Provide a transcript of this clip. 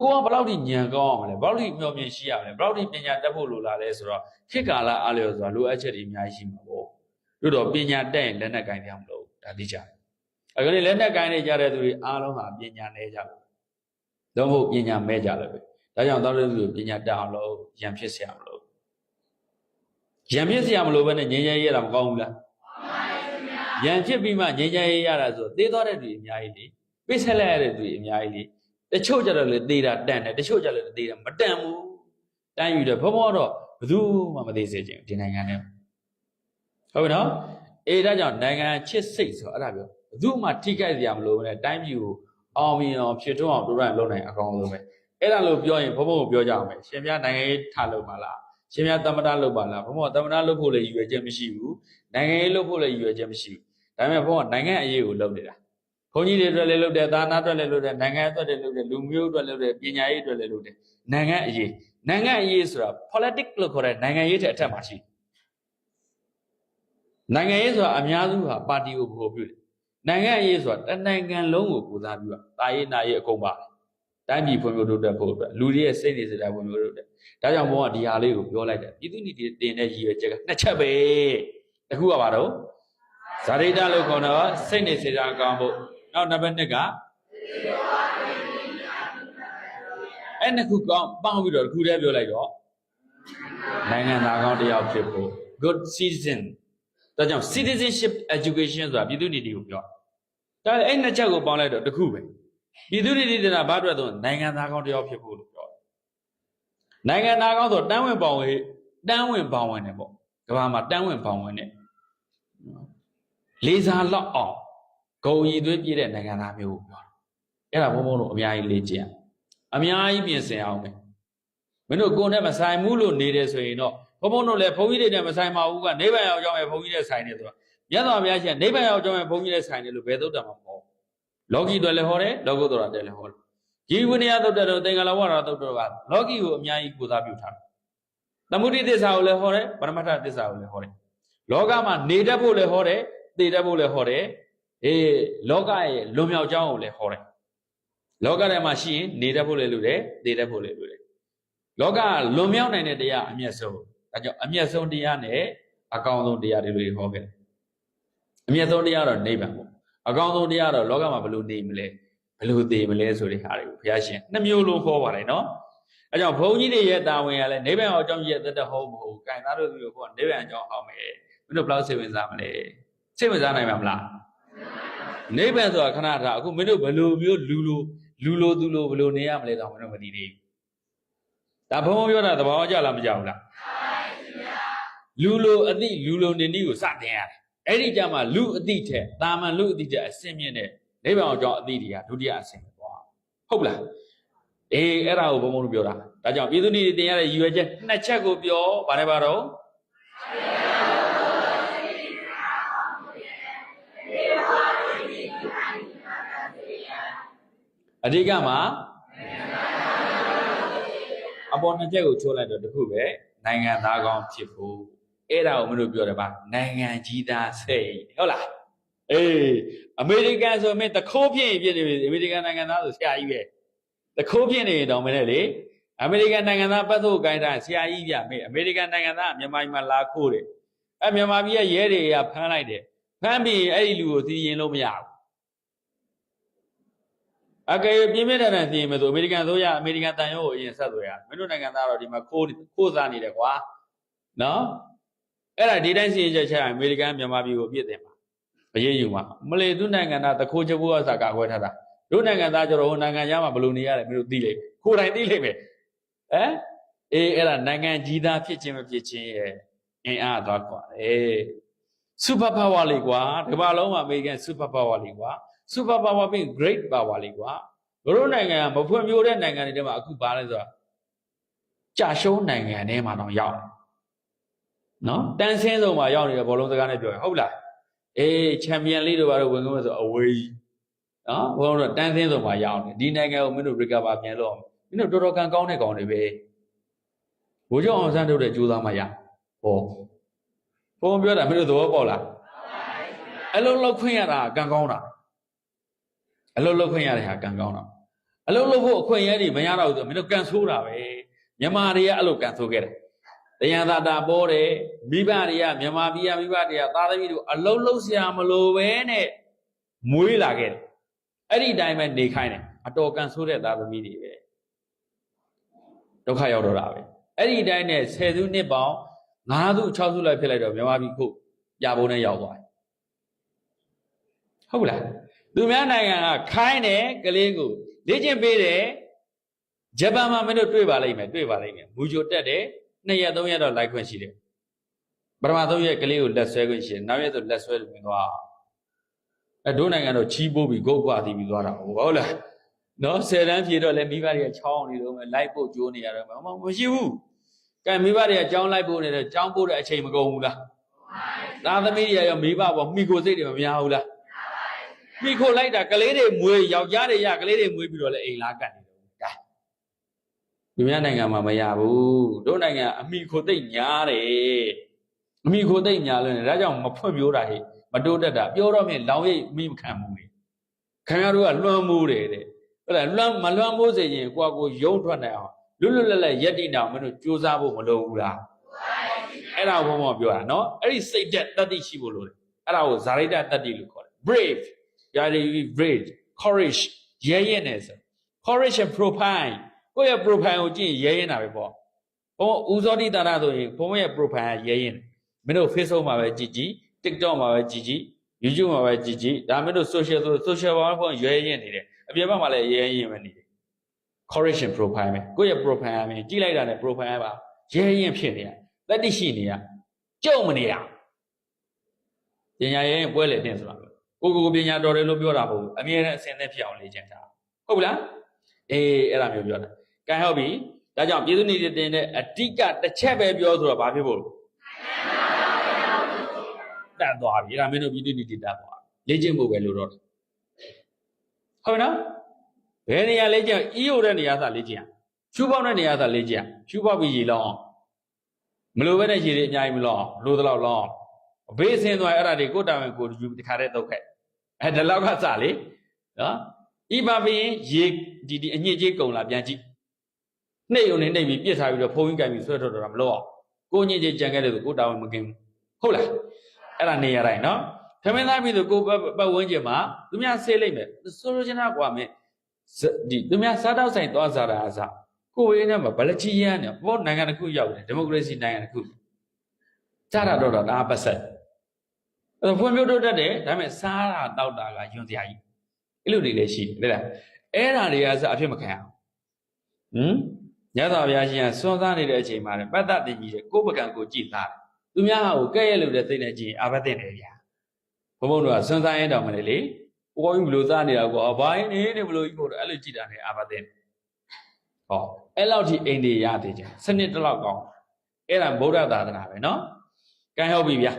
ကဘယ်လောက်ထိညံကောင်းအောင်လဲဘယ်လောက်ထိမျှော်မြင်ရှိရမလဲဘယ်လောက်ထိပညာတက်ဖို့လိုလာလဲဆိုတော့ခေတ်ကာလအားလျော်ဆိုတာလိုအပ်ချက်တွေအများကြီးရှိမှာပေါ့တို့တော့ပညာတက်ရင်လက်နဲ့ကင်ရမလို့ဒါသိကြတယ်အခုနေ့လက်နဲ့ကင်နေကြတဲ့သူတွေအားလုံးဟာပညာနေကြလို့တော့မဟုတ်ပညာမဲ့ကြလို့ပဲဒါကြောင့်သောတော်သူပညာတက်အောင်လို့ရံဖြစ်เสียမလို့ရံဖြစ်เสียမလို့ပဲနဲ့ငြိမ်းချမ်းရေးရတာမကောင်းဘူးလားရံဖြစ်ပြီးမှငြိမ်းချမ်းရေးရတာဆိုသေသွားတဲ့သူအများကြီးလေပိဆက်လိုက်ရတဲ့သူအများကြီးလေတချို့ကြတော့လေသေတာတန်တယ်တချို့ကြလည်းသေတာမတန်ဘူးတန်းယူတယ်ဘုံဘောတော့ဘယ်သူမှမသေးစေချင်ဒီနိုင်ငံထဲဟုတ်ပြီနော်အေးဒါကြောင့်နိုင်ငံချစ်စိတ်ဆိုအဲ့ဒါပြောဘယ်သူမှထိခိုက်စရာမလိုဘူးနဲ့တိုင်းပြည်ကိုအောင်မြင်အောင်ဖြစ်ထွန်းအောင်တို့ရလုပ်နိုင်အကောင်းဆုံးပဲအဲ့ဒါလို့ပြောရင်ဘုံဘောကိုပြောကြအောင်ပဲရှင်ပြနိုင်ငံရေးထားလုပ်ပါလားရှင်ပြသမ္မတလုပ်ပါလားဘုံဘောသမ္မတလုပ်ဖို့လည်းရည်ရွယ်ချက်မရှိဘူးနိုင်ငံရေးလုပ်ဖို့လည်းရည်ရွယ်ချက်မရှိဘူးဒါပေမဲ့ဘုံကနိုင်ငံအရေးကိုလုပ်နေတာဘုန်းကြီးတွေအတွက်လည်းလုပ်တယ်သာနာအတွက်လည်းလုပ်တယ်နိုင်ငံအတွက်လည်းလုပ်တယ်လူမျိုးအတွက်လည်းလုပ်တယ်ပညာရေးအတွက်လည်းလုပ်တယ်နိုင်ငံအရေးဆိုတာ politics လို့ခေါ်တဲ့နိုင်ငံရေးတဲ့အထက်မှာရှိနိုင်ငံရေးဆိုတာအများစုဟာပါတီကိုဗဟိုပြုတယ်နိုင်ငံရေးဆိုတာတနိုင်ငံလုံးကိုကိုစားပြုတာတာရေးနာရေးအကုန်ပါတိုင်းပြည်ဖွံ့ဖြိုးတိုးတက်ဖို့အတွက်လူတွေရဲ့စိတ်နေစိတ်ဓာတ်ဖွံ့ဖြိုးတိုးတက်ဒါကြောင့်ဘုန်းကဒီဟာလေးကိုပြောလိုက်တယ်ပြည်သူ့ညီတင်တဲ့ရည်ရွယ်ချက်ကနှစ်ချက်ပဲတစ်ခုကဘာတော့ဇာတိတလို့ခေါ်တော့စိတ်နေစိတ်ဓာတ်ကောင်းဖို့နောက်နံပါတ်2ကအဲ့နှစ်ခုကောင်းပေါင်းပြီးတော့တစ်ခုတည်းပြောလိုက်တော့နိုင်ငံသားကောင်းတစ်ယောက်ဖြစ်ဖို့ good citizen ဒါကြောင့် citizenship education ဆိုတာပြည်သူ့ညီကိုပြောဒါအဲ့နှစ်ချက်ကိုပေါင်းလိုက်တော့တစ်ခုပဲပြည်သူ့ညီတင်တာဘာအတွက်တော့နိုင်ငံသားကောင်းတစ်ယောက်ဖြစ်ဖို့လို့ပြောတယ်နိုင်ငံသားကောင်းဆိုတန်းဝင်ပေါဝင်တယ်ပေါ့ကမ္ဘာမှာတန်းဝင်ပေါဝင်တယ်လေးစားလောက်အောင်ဂုံရည်သွေးပြည့်တဲ့နိုင်ငံသားမျိုးကိုပြောတာအဲ့ဒါဘုံဘုံတို့အများကြီးလေ့ကျင့်အများကြီးပြင်ဆင်အောင်ပဲမင်းတို့ကိုယ်နဲ့မဆိုင်ဘူးလို့နေတယ်ဆိုရင်တော့ဘုံဘုံတို့လည်းဘုန်းကြီးတွေနဲ့မဆိုင်ပါဘူးကနိဗ္ဗာန်ရောက်ကြောင်းပဲဘုန်းကြီးနဲ့ဆိုင်နေဆိုတော့မြတ်စွာဘုရားရှင်နိဗ္ဗာန်ရောက်ကြောင်းပဲဘုန်းကြီးနဲ့ဆိုင်နေလို့ဘယ်သုတ္တမှာမဟုတ်လောကီတွေလည်းဟောတယ်လောကုတ္တရာတွေလည်းဟောတယ်ဒီဝိနည်းသုတ္တတို့သင်္ကလဝရသုတ္တတို့ကလောကီကိုအများကြီးကိုးစားပြုထားတယ်သမုဒိသစ္စာကိုလည်းဟောတယ်ပရမတ္ထသစ္စာကိုလည်းဟောတယ်လောကမှာနေတတ်ဖို့လည်းဟောတယ်သိတတ်ဖို့လည်းဟောတယ်လောကရဲ့လွန်မြောက်ကြောင်းကိုလည်းဟောတယ်လောကထဲမှာရှိရင်နေတတ်ဖို့လည်းလုပ်တယ်သိတတ်ဖို့လည်းလုပ်တယ်လောကလွန်မြောက်နိုင်တဲ့တရားအမျက်ဆုံးဒါကြောင့်အမျက်ဆုံးတရားနဲ့အကောင်းဆုံးတရားတွေဟောခဲ့တယ်အမျက်ဆုံးတရားတော့နိဗ္ဗာန်ပေါ့အကောင်းဆုံးတရားတော့လောကမှာဘယ်လိုနေမလဲဘယ်လိုသိမလဲဆိုတဲ့ဟာတွေကိုဘုရားရှင်နှစ်မျိုးလုံးဟောပါတယ်နော်အဲကြောင့်ဘုန်းကြီးတွေရဲ့တာဝန်ကလည်းနိဗ္ဗာန်အကြောင်းကြီးရဲ့သက်သက်ဟောမဟုတ်ဘူး။ကံသားတို့မျိုးကနိဗ္ဗာန်အကြောင်းဟောမယ်။မင်းတို့ဘယ်လောက်စိတ်ဝင်စားမလဲ။စိတ်ဝင်စားနိုင်မှာမလား။နိဗ္ဗာန်ဆိုတာခဏထားအခုမင်းတို့ဘယ်လိုမျိုးလူလိုသူလိုဘယ်လိုနေရမလဲတော့မင်းတို့မသိသေးဘူး။ဒါဘုံပြောတာသဘောကျလားမကြောက်လား။လူလိုအသိလူလိုနေနည်းကိုစတင်ရတယ်။အဲ့ဒီကြမှာလူအသိထက်တာမန်လူအသိထက်အစင်မြင့်တဲ့နိဗ္ဗာန်အကြောင်းအသိတွေကဒုတိယအစင်ပဲပေါ့။ဟုတ်လား။အဲ့ဒါကိုဘုံဘုံတို့ပြောတာဒါကြောင့်ပြည်သူတွေတင်ရတဲ့ရည်ရွယ်ချက်နှစ်ချက်ကိုပြောဗါတယ်ပါတော့အဓိကမှာအပေါ်နှစ်ချက်ကိုချိုးလိုက်တော့တခုပဲနိုင်ငံသားကောင်းဖြစ်ဖို့အဲ့ဒါကိုမင်းတို့ပြောတယ်ပါနိုင်ငံကြီးသားစိတ်ဟုတ်လားအမေရိကန်ဆိုမင်းတခိုးဖြစ်ရင်ဖြစ်နေပြီအမေရိကန်နိုင်ငံသားဆိုဆရာကြီးပဲတခိုးဖြစ်နေတောင်မနဲ့လေအမေရိကန်နိုင်ငံသားပတ်သက်ကိုင်တာဆရာကြီးပြမေးအမေရိကန်နိုင်ငံသားမြန်မာပြည်မှာလာခိုးတယ်မြန်မာပြည်ရဲ့ရဲတွေကဖမ်းလိုက်တယ်ဖမ်းပြီးအဲ့ဒီလူကိုသိရင်လို့မရဘူးအကယ်ပြင်းပြတဲ့စီရင်မယ်ဆိုအမေရိကန်ဆိုရအမေရိကန်တန်ရုံးကိုအရင်ဆက်သွယ်ရမင်းတို့နိုင်ငံသားတော့ဒီမှာခိုးစားနေတယ်ကွာနော်အဲ့ဒါဒီတိုင်းစီရင်ချက်ချအမေရိကန်မြန်မာပြည်ကိုအပြစ်တင်ပါအရေးယူမှာမလေသူနိုင်ငံသားတခိုးချဖို့အစားကာကွယ်ထားတာတို့နိုင်ငံသားကျတော့ဟိုနိုင်ငံသားမှာဘယ်လိုနေရတယ်မင်းတို့သိလိမ့်မယ်ကိုယ်တိုင်သိလိမ့်မယ်အဲ့ဒါနိုင်ငံကြီးသားဖြစ်ခြင်းမဖြစ်ခြင်းရဲ့အင်အားသွားကွာစူပါပါဝါလေးကွာဒီမှာလုံးမှာအမေရိကန်စူပါပါဝါလေးကွာစူပါပါဝါပြီး great power လေးကွာတို့နိုင်ငံကမဖွံ့ဖြိုးတဲ့နိုင်ငံတွေထဲမှာအခုဘာလဲဆိုတော့ကြာရှုံးနိုင်ငံထဲမှာတော့ရောက်နော်တန်းဆင်းဆုံးမှာရောက်နေတဲ့ဘောလုံးစကားနဲ့ပြောရင်ဟုတ်လားချန်ပီယံလိတို့ဘာလို့ဝင်ကုန်ဆိုအဝေးနော်ဘုန်းတော်တန်းဆင်းဆုံးမှာရောက်နေဒီနိုင်ငံကိုမင်းတို့ recover ပြန်လို့မင်းတို့တော်တော်ကောင်းတဲ့ကောင်တွေပဲဘိုးကျောင်းအောင်ဆန်းတို့တဲ့ကြိုးစားမှရဟောဘုန်းပြောတာမင်းတို့သဘောပေါက်လားအလုံးလောက်ခွင့်ရတာကံကောင်းတာအလုံးလောက်ခွင့်ရတဲ့ဟာကံကောင်းတာ အလုံးလုံးဖို့အခွင့်အရေးတွေမရတော့ဘူးဆိုမင်းတို့ကန်ဆိုးတာပဲမြန်မာတွေကအဲ့လိုကန်ဆိုးခဲ့တယ်တရားသာတာပေါ်တယ်မိဘတွေကမြန်မာပြည်ကမိဘတွေကသားသမီးတို့အလုံးလုံးဆရာမလိုပဲနဲ့မွေးလာခဲ့တယ်အဲ့ဒီတိုင်းပဲနေခိုင်းတယ်အတော်ကန်ဆိုးတဲ့သားသမီးတွေပဲဒုက္ခရောက်တော့တာပဲအဲ့ဒီတိုင်းနဲ့10စုနှစ်ပေါင်း9စု6စုလိုက်ဖြစ်လိုက်တော့မြန်မာပြည်ခုပြပုံနဲ့ရောက်သွားတယ်ဟုတ်လားသူများနိုင်ငံကခိုင်းတယ်ကလေးကိုလေ့ကျင့်ပေးတယ်ဂျပန်မှာမင်းတို့တွေ့ပါလိမ့်မယ်မူဂျိုတက်တယ်2ရက်3ရက်တော့လိုက်ခွင့်ရှိတယ်ပထမ3ရက်ကလေးကိုလက်ဆွဲခွင့်ရှိတယ်နောက်ရက်ဆိုလက်ဆွဲလို့ဝင်သွားဒို့နိုင်ငံတော့ချီးပိုးပြီးဂုတ်ကွာသီးပြီးသွားတာဟုတ်လားနော်10တန်းဖြေတော့လည်းမိဘတွေကချောင်းနေတော့မယ်လိုက်ဖို့ကြိုးနေရတော့မရှိဘူးကဲမိဘတွေကကြောင်းလိုက်ဖို့နေတယ်ကြောင်းပို့တဲ့အချိန်မကုန်ဘူးလားသားသမီးတွေရောမိဘပေါ်မိကိုစိတ်တွေမများဘူးလားမိခိုလိုက်တာကလေးတွေမွေးယောက်ျားတွေရကလေးတွေမွေးပြီးတော့လည်းအိမ်လားကတ်နေတယ်ဒါလူများနိုင်ငံမှာမရဘူးတို့နိုင်ငံအမိခိုသိပ်ညားတယ်အမိခိုသိပ်ညားလို့ဒါကြောင့်မဖွင့်ပြိုးတာဟိမတိုးတက်တာပြောတော့မြင်လောင်ရိပ်မိမခံဘူးလေခင်ဗျားတို့ကလွှမ်းမိုးတယ်တဲ့ဟုတ်လားမလွှမ်းမိုးစေရင်ကိုကကိုယုံထွက်နိုင်အောင်လွတ်လွတ်လပ်လပ်ရက်တိတောင်မင်းတို့စူးစမ်းဖို့မလိုဘူးလားအဲ့ဒါဘုံဘုံပြောတာနော်အဲ့ဒီစိတ်သက်တတိရှိဖို့လိုတယ်အဲ့ဒါကိုဇာရိတတတိလို့ခေါ်တယ် brave ယာရီ brave courage ရဲရဲနေဆို courage and profile ကိုယ့်ရဲ့ profile ကိုကြည့်ရဲရဲတာပဲပေါ့ဘုံဦးစောတိတာရဆိုရင်ဘုံရဲ့ profile ရဲရဲမင်းတို့ Facebook မှာပဲကြည့်ကြည့် TikTok မှာပဲကြည့်ကြည့် YouTube မှာပဲကြည့်ကြည့်ဒါမင်းတို့ social ဘာမှဖုန်းရဲရဲနေတယ်အပြင်ဘက်မှာလည်းရဲရဲပဲနေတယ် courage and profile ပဲကိုယ့်ရဲ့ profile အပြင်ကြည့်လိုက်တာနဲ့ profile ပါရဲရဲဖြစ်နေရတတိရှိနေရကြုံမနေရပညာရဲပွဲလေတင်ဆိုတာကိုပညာတော်တယ်လို့ပြောတာမဟုတ်ဘူးအမြဲတမ်းအစဉ်သက်ဖြစ်အောင်လေ့ကျင့်တာဟုတ်ပြီလားအေးအဲ့ဒါမျိုးပြောတာကဲဟုတ်ပြီဒါကြောင့်ပြည်သူနေတင်တဲ့အဓိကတစ်ချက်ပဲပြောဆိုတော့ဘာဖြစ်ဖို့တတ်သွားပြီအဲ့ဒါမင်းတို့ပြည်သူနေတတ်သွားလေ့ကျင့်ဖို့ပဲလို့တော့ဟုတ်ပြီနော်ဘယ်နေရာလေ့ကျင့်အီးရိုတဲ့နေရာသာလေ့ကျင့်ဖြူပေါက်တဲ့နေရာသာလေ့ကျင့်ဖြူပေါက်ပြီးရေလောင်းမလိုပဲနဲ့ရေတွေအများကြီးမလောင်းလိုတော့လောင်းအဘေးဆင်းသွားအဲ့ဒါတွေကိုတာဝန်ကိုယူတခါတည်းတုတ်ခဲ့ဒီလောက်ကစလေနော်ဤပါပင်ရေဒီအညစ်ကြေးကုန်လာပြန်ကြည့်နှိပ်ုံနဲ့နှိပ်ပြီးပြစ်ထားပြီးတော့ဖုံးကြီးကြိုင်ပြီးဆွဲထုတ်တော့တာမလို့အောင်ကိုညစ်ကြေးကြံခဲ့တယ်ဆိုကိုတာဝန်မကင်းဘူးဟုတ်လားအဲ့ဒါနေရတိုင်းနော်ခမင်းသားပြီးဆိုကိုပတ်ဝန်းကျင်မှာသူများဆေးလိုက်မယ်ဆိုလိုချင်တာကွာမင်းဒီသူများစားတော့ဆိုင်သွားစားတာအစားကိုဝေးနဲ့မှာဗလက်ချီရမ်းနေဘောနိုင်ငံတစ်ခုရောက်တယ်ဒီမိုကရေစီနိုင်ငံတစ်ခုကြတာတော့ဒါပတ်ဆက်အဲ့ဖွံ့ဖြိုးတိုးတက်တယ်ဒါပေမဲ့စားတာတောက်တာကယွန်စရာကြီးအဲ့လိုတွေလည်းရှိတယ်လေအဲ့ဒါတွေကစအဖြစ်မခံရအောင်ညသောဘုရားရှင်ကစွန့်စားနေတဲ့အချိန်မှာပတ္တတင်ကြီးတဲ့ကိုယ်ပကံကိုကြည်သားသူများဟာကိုကဲ့ရဲ့လို့တဲ့သိနေကြည့်အာဘတ်တင်တယ်ဗျာဘုံဘုံတို့ကစွန့်စားရင်တော့မလေကိုယ်ကြီးဘလို့စားနေတာကိုဘိုင်းနေဘလို့ကြီးကိုအဲ့လိုကြည်တာနဲ့အာဘတ်တင်ဟောအဲ့လောက်ထိအိမ်တွေရသေးကြစနစ်တလောက်ကောင်းအဲ့ဒါဗုဒ္ဓသာသနာပဲနော်ကံဟုတ်ပြီဗျာ